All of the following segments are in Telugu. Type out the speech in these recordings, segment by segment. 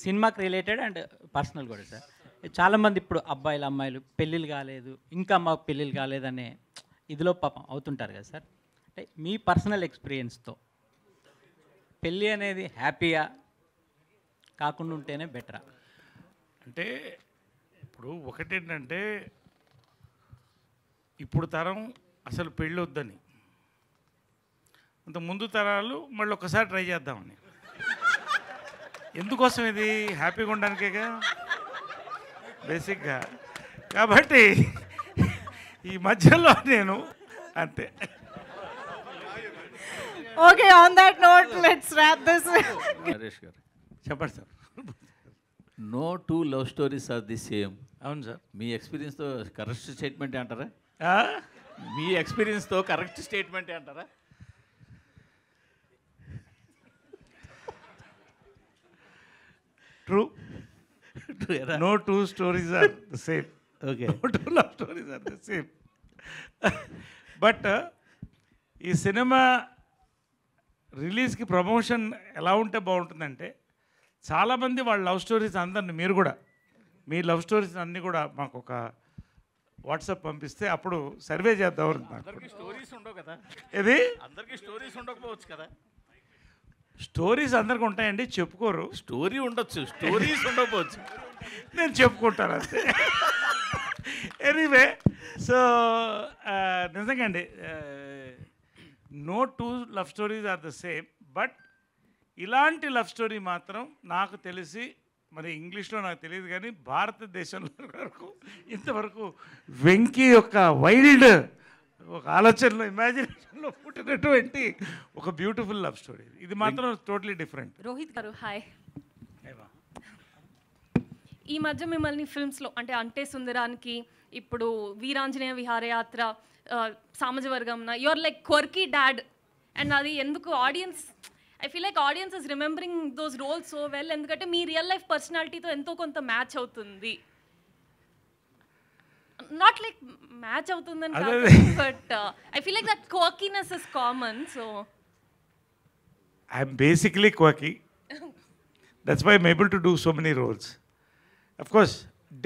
సినిమాకి రిలేటెడ్ అండ్ పర్సనల్ కూడా సార్. చాలామంది ఇప్పుడు అబ్బాయిలు అమ్మాయిలు పెళ్ళిళ్ళు కాలేదు, ఇంకా మాకు పెళ్ళిళ్ళు కాలేదనే ఇదిలో పాపం అవుతుంటారు కదా సార్. అంటే మీ పర్సనల్ ఎక్స్పీరియన్స్తో పెళ్ళి అనేది హ్యాపీగా కాకుండా ఉంటేనే బెటరా? అంటే ఇప్పుడు ఒకటేంటంటే ఇప్పుడు తరం అసలు పెళ్ళి వద్దని, అంత ముందు తరాలు మళ్ళీ ఒకసారి ట్రై చేద్దామని. ఎందుకోసం ఇది హ్యాపీగా ఉండడానికేగా బేసిక్గా. కాబట్టి ఈ మధ్యలో నేను అంతే. Okay, on that note, let's wrap this. Naresh గారు, చెప్పండి sir. No two love stories are the same. అవును సార్. మీ ఎక్స్పీరియన్స్తో కరెక్ట్ స్టేట్మెంట్ అంటారా? ఆ? మీ ఎక్స్పీరియన్స్తో కరెక్ట్ స్టేట్మెంట్ అంటారా? True. No two stories are the same. Okay. No two love stories are the same. But ఈ సినిమా రిలీజ్కి ప్రమోషన్ ఎలా ఉంటే బాగుంటుందంటే, చాలామంది వాళ్ళ లవ్ స్టోరీస్ అందరిని, మీరు కూడా మీ లవ్ స్టోరీస్ అన్నీ కూడా మాకు ఒక వాట్సాప్ పంపిస్తే అప్పుడు సర్వే చేద్దాం. అందరికీ స్టోరీస్ ఉండవు కదా. ఇది అందరికీ స్టోరీస్ ఉండకపోవచ్చు కదా. స్టోరీస్ అందరికి ఉంటాయండి, చెప్పుకోరు. స్టోరీ ఉండొచ్చు, స్టోరీస్ ఉండకపోవచ్చు. నేను చెప్పుకుంటాను అంతే. ఎనీవే, సో నిజంగా అండి, no two love stories are the same. But ఇలాంటి లవ్ స్టోరీ మాత్రం నాకు తెలిసి, మరి ఇంగ్లీష్లో నాకు తెలియదు కానీ భారతదేశంలో వరకు ఇంతవరకు వెంకీ యొక్క వైల్డ్ ఒక ఆలోచనలో, ఇమాజినేషన్లో పుట్టినటువంటి ఒక బ్యూటిఫుల్ లవ్ స్టోరీ. ఇది మాత్రం టోటలీ డిఫరెంట్. రోహిత్ గారు హాయ్. ఈ మధ్య మిమ్మల్ని ఫిల్మ్స్లో అంటే సుందరానికి, ఇప్పుడు వీరాంజనేయ విహారయాత్ర, సామాజవర్గంన, your like quirky dad. And అది ఎందుకు audience, I feel like audience is remembering those roles so well, ఎందుకంటే మీ రియల్ లైఫ్ పర్సనాలిటీతో ఎంతో కొంత మ్యాచ్ అవుతుంది. నాట్ లైక్ మ్యాచ్ అవుతుందని కాదు, but I feel like that quirkiness is common. So I'm basically quirky. That's why I'm able to do so many roles. Of course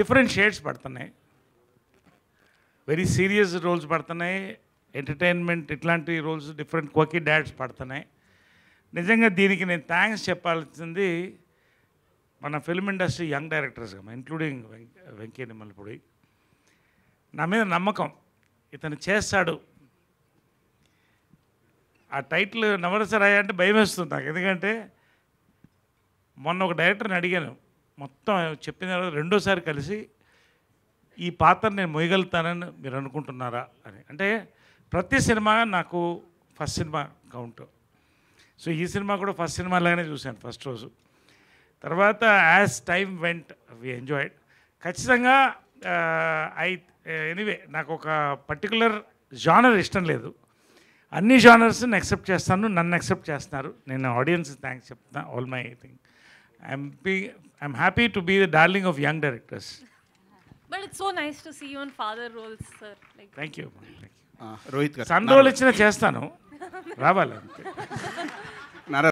different shades పడుతున్నాయి, వెరీ సీరియస్ రోల్స్ పడుతున్నాయి, ఎంటర్టైన్మెంట్ ఇట్లాంటి రోల్స్, డిఫరెంట్ క్వర్కీ డాడ్స్ పడుతున్నాయి. నిజంగా దీనికి నేను థ్యాంక్స్ చెప్పాల్సింది మన ఫిల్మ్ ఇండస్ట్రీ యంగ్ డైరెక్టర్స్గా, ఇంక్లూడింగ్ వెంకీ నిమ్మలపూడి. నా మీద నమ్మకం, ఇతను చేస్తాడు. ఆ టైటిల్ నవరసరాయ అంటే భయం వేస్తుంది నాకు, ఎందుకంటే మొన్న ఒక డైరెక్టర్ని అడిగాను, మొత్తం చెప్పిన తర్వాత రెండోసారి కలిసి ఈ పాత్ర నేను మొయ్యగలుగుతానని మీరు అనుకుంటున్నారా అని. అంటే ప్రతి సినిమా నాకు ఫస్ట్ సినిమా కౌంట్. సో ఈ సినిమా కూడా ఫస్ట్ సినిమా లాగానే చూశాను ఫస్ట్ రోజు. తర్వాత as time went we enjoyed. ఖచ్చితంగా ఎనీవే నాకు ఒక పర్టికులర్ జానర్ ఇష్టం లేదు, అన్ని జానర్స్ని యాక్సెప్ట్ చేస్తాను, నన్ను యాక్సెప్ట్ చేస్తున్నారు. నేను ఆడియన్స్ థ్యాంక్స్ చెప్తాను. All my thing I'm happy to be the darling of young directors. but it's so nice to see you on father roles, sir. Like, thank you. Rohit గారు, సన్ రోల్ ఇచ్చినా చేస్తాను, రావాలి అంతే.